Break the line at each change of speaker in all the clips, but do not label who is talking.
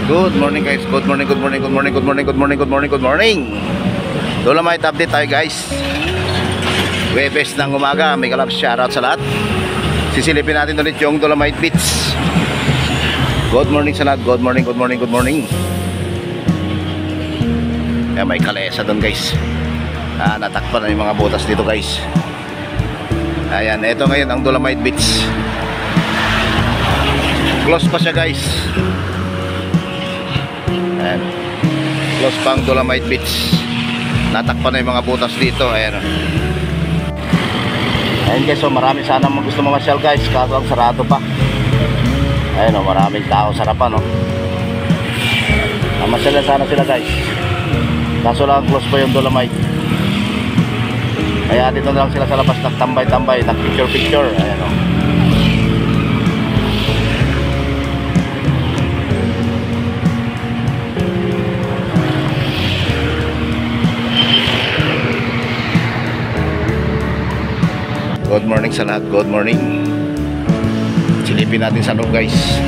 Good morning guys, good morning, good morning, good morning, good morning, good morning, good morning, good morning. Dolomite update tayo guys. Webes ng umaga, may kalab shoutout sa lahat. Sisilipin natin ulit yung Dolomite Beach. Good morning sa lahat, good morning, good morning, good morning. Kaya may kalesa doon guys. Natakpan na yung mga butas dito guys. Ayan, ito ngayon ang Dolomite Beach. Close pa siya guys. Ayan. Close pang Dolomite Beach. Natakpan na yung mga butas dito. Ayan. Ayan guys, so marami sana gusto mamasyal guys. Kaso ang sarado pa. Ayan o, maraming tao sa harapan o. Masyal sana sila guys. Kaso lang close pa yung Dolomite. Kaya dito na lang sila sa labas nagtambay-tambay, nag-picture-picture. Ayan o. Good morning sa lahat, good morning. Silipin natin sa loob guys.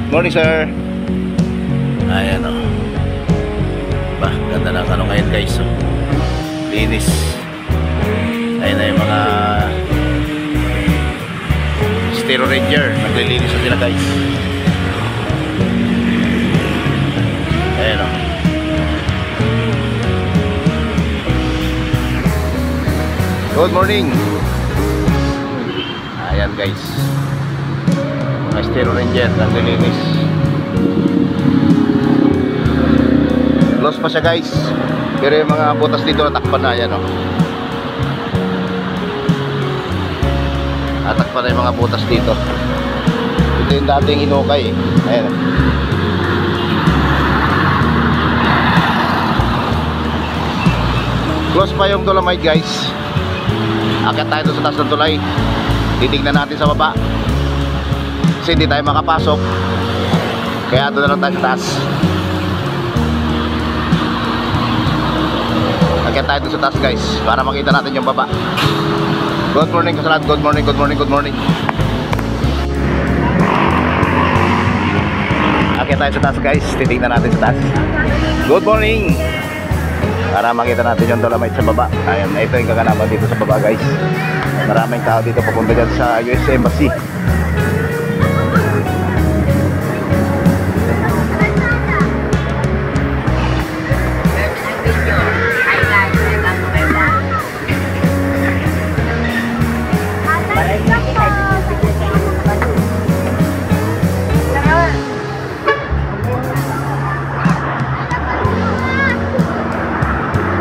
Morning sir. Ayan o. Bah, ganda ng ano ngayon guys o. Linis. Ayan na yung mga Stero Ranger. Naglilinis na sila guys. Ayan o. Good morning. Ayan guys. Mga Stero Ranger naglilinis. Close pa siya guys. Pero yung mga butas dito natakpan na. Ayan o. Natakpan na yung mga butas dito. Ito yung dating inukay. Ayan. Close pa yung Dolomite guys. Akit tayo sa taas ng tulay. Titignan natin sa baba. Kasi hindi tayo makapasok. Kaya doon na lang tayo sa taas. Akit tayo sa taas guys, para makita natin yung baba. Good morning sa lahat. Good morning, good morning, good morning. Akit tayo sa taas guys. Titignan natin sa taas. Good morning. Para makita natin yung Dolomite sa baba. Ayan, ito yung kaganapan dito sa baba guys. Maraming tao dito papunta dyan sa US Embassy.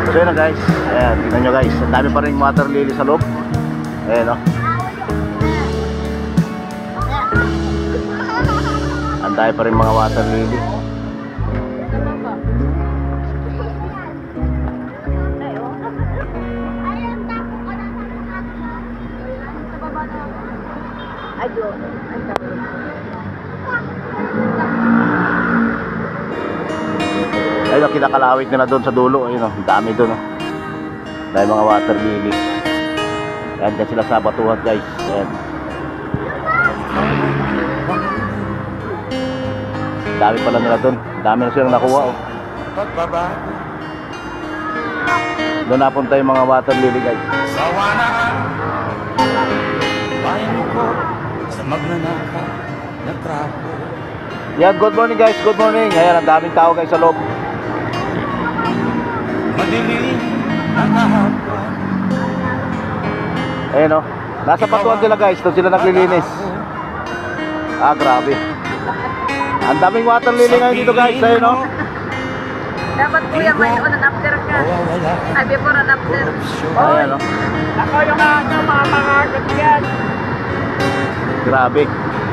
So yun na guys, ayan, tignan nyo guys, ang dami pa rin water lily sa loob. Ayan o. Ang dami pa rin mga water lily. Ayun, kinakalawit nila doon sa dulo. Ayun o, dami doon o. Dahil mga water lily. Ayan, dyan sila sa batuhan guys. Ayan. Dami pala nila doon. Dami na silang nakuha o. Doon napunta yung mga water lily guys. Yan, good morning guys, good morning. Ayan, ang daming tao guys sa loob. Ayan o, nasa patuan sila guys, doon sila naglilinis. Grabe. Ang daming water lily ngayon dito guys. Ayan o.
Dapat kuya may on and after ka. Ay, before and after.
Ayan o.
Ako yung mga pangagat yan.
Grabe.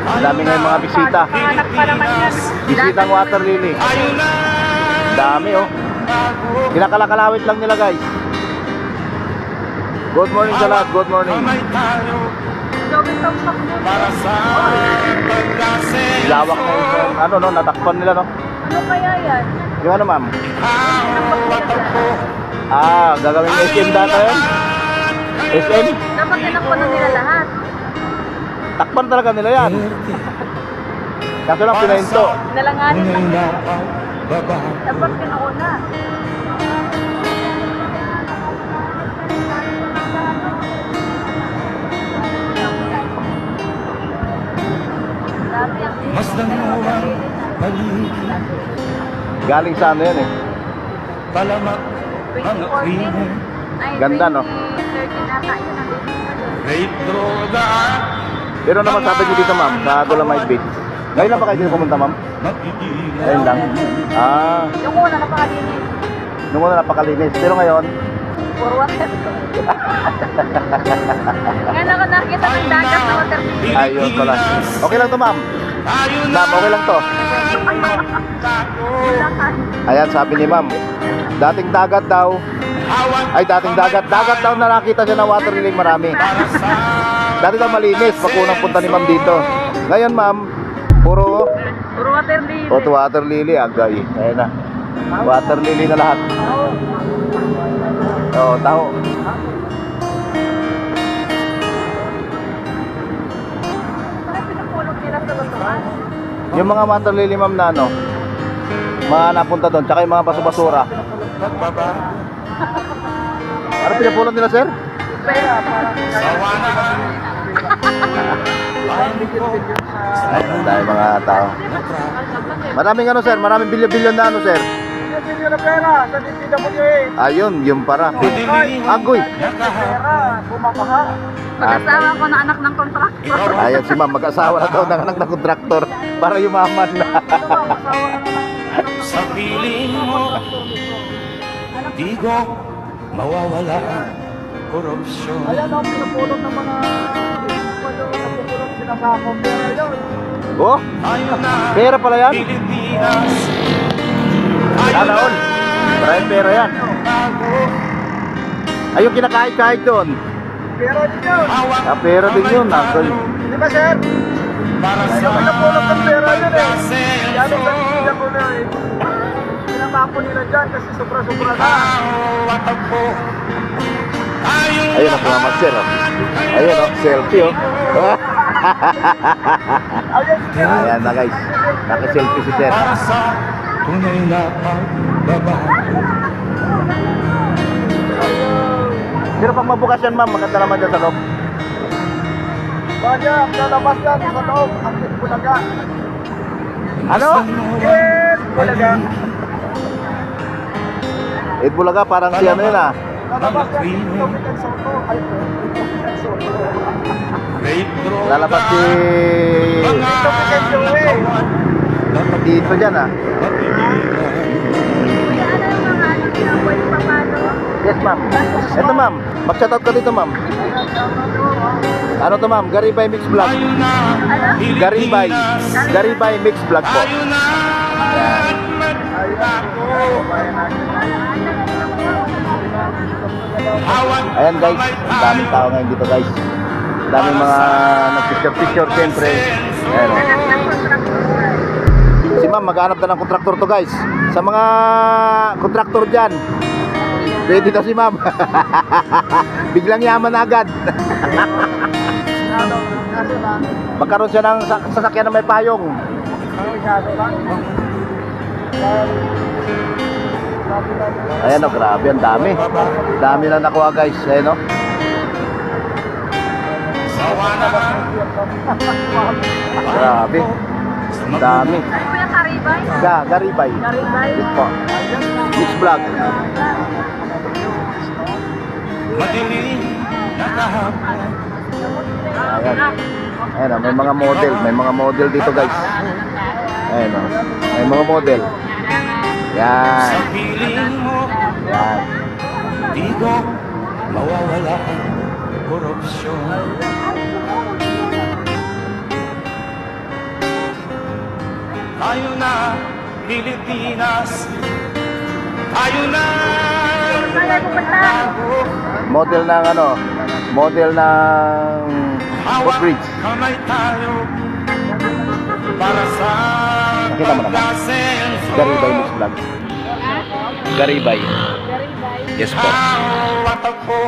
Ang dami ngayon mga bisita.
Panganak pa naman yan.
Bisitang water lily. Dami o. Kinakalakalawit lang nila guys. Good morning sa lahat, good morning. Lawak na yung ano no, natakpan nila no.
Ano kaya yan?
Yung ano ma'am? Gagawin SM data yun? SM?
Dapat tinakpan na nila lahat.
Takpan talaga nila yan. Kaso lang pinahinto.
Nalanganin lang. Dapat kinuuna. Dami ang
Mas namuwang paligid,
Galing sa ano yan eh.
palamak mga
2014.
krimen,
Ay,
Ganda, no?
2013 ata yun.
rape, droga,
Pero naman sabi niyo dito ma'am, sa Dolomite Beach. Ngayon lang ba kayo dito pumunta ma'am?
mapigilan.
Ngayon lang. Ah,
Yung una napakalinis.
nung una napakalinis. Pero ngayon,
Puro water. Ngayon ako nakita ng dagat na water.
ayun pala. Okay lang to ma'am. Ma'am, okay lang to. Ayan, sabi ni ma'am. Dating dagat daw. Ay, dating dagat. Dagat daw na nakita siya ng water lily marami. Dati daw malinis, pakunang punta ni ma'am dito. Ngayon ma'am, puro
Puro water lily.
water lily, agay. Ayan na. Water lily na lahat. Oo, taho.
Parang pinapulog nila sa batuan.
Yung mga water lily ma'am na ano, mga napunta doon, tsaka yung mga baso-basura. Ano pinapulot nila sir?
Pera, parang
Ayun, dahil mga tao. Maraming ano sir, maraming bilyon-bilyon na ano sir.
bilyon na pera sa DPWH.
Ayun, yung para. Agoy.
Pera, bumabaha. Mag-asawa ko na anak ng kontraktor.
Ayun si ma'am, mag-asawa na daw ng anak na kontraktor para yumaman na.
Sa piling mo, di ko mawawala ang korupsyon.
Ayan ang pinapulot ng mga napupulot sila sa akong pera yun.
Oh,
Ayun na,
pera pala yan.
Pilipinas.
Sana all. Maraming pera yan. Ay, yung kinakahit-kahit doon.
Pera din yun.
Ah, pera din yun. Uncle.
Di ba sir?
Para sa
Yung pinapulot ng pera yun eh. Yan ang
kasenso,
DPWH. Pinapako nila dyan kasi sobra-sobra na.
bawat ako.
Ayun ang mga sir. Oh. Ayun oh, selfie oh. Ayan na guys. Naka-selfie si sir.
Para sa tunay na pagbabago.
Pero pag mabukas yan ma'am, maganda naman dyan sa loob.
Banya, lalabas yan sa loob. Ang Bulaga.
Ano?
Yes, Bulaga.
Bulaga parang si ano yun ah.
Lalabas yan. Topican Soto. Ay, Topican Soto.
Rape, droga,
Lalabas si
Topican Joey.
dito dyan ah.
Kuya, ano yung mga ano pinabuhay pa paano?
Yes ma'am. Ito ma'am, mag-shoutout ka dito ma'am. Ano to ma'am? Garibay Mix Vlog.
Ano?
Garibay. Garibay Mix Vlog po. Ayan. Ayan guys, ang daming tao ngayon dito guys. Ang daming mga nag-picture siyempre. Ayan o. Si ma'am, maghanap na ng kontraktor to guys. Sa mga kontraktor dyan, pwede to si ma'am. Biglang yaman agad. Magkaroon siya ng sasakyan na may payong. Ayan o, grabe, ang dami. Dami na nakuha guys. Ayan o. Grabe. Ang dami.
Kuya Karibay?
Garibay.
Karibay?
Yes po. Mix Vlog.
madilim na kahapon.
Ayan. Ayan o, may mga model. May mga model dito guys. Ayan o. May mga model. Yan.
Sa piling mo,
Yan.
di ko mawawala ang korupsyon. Tayo na, Pilipinas. Tayo na,
Kaya pupunta.
Model ng ano? Model ng footbridge.
kamay tayo. Para sa
Nakita mo naman.
pagkasenso.
Garibay Mix Vlog. Garibay.
Karibay?
Yes po.
Bawat ako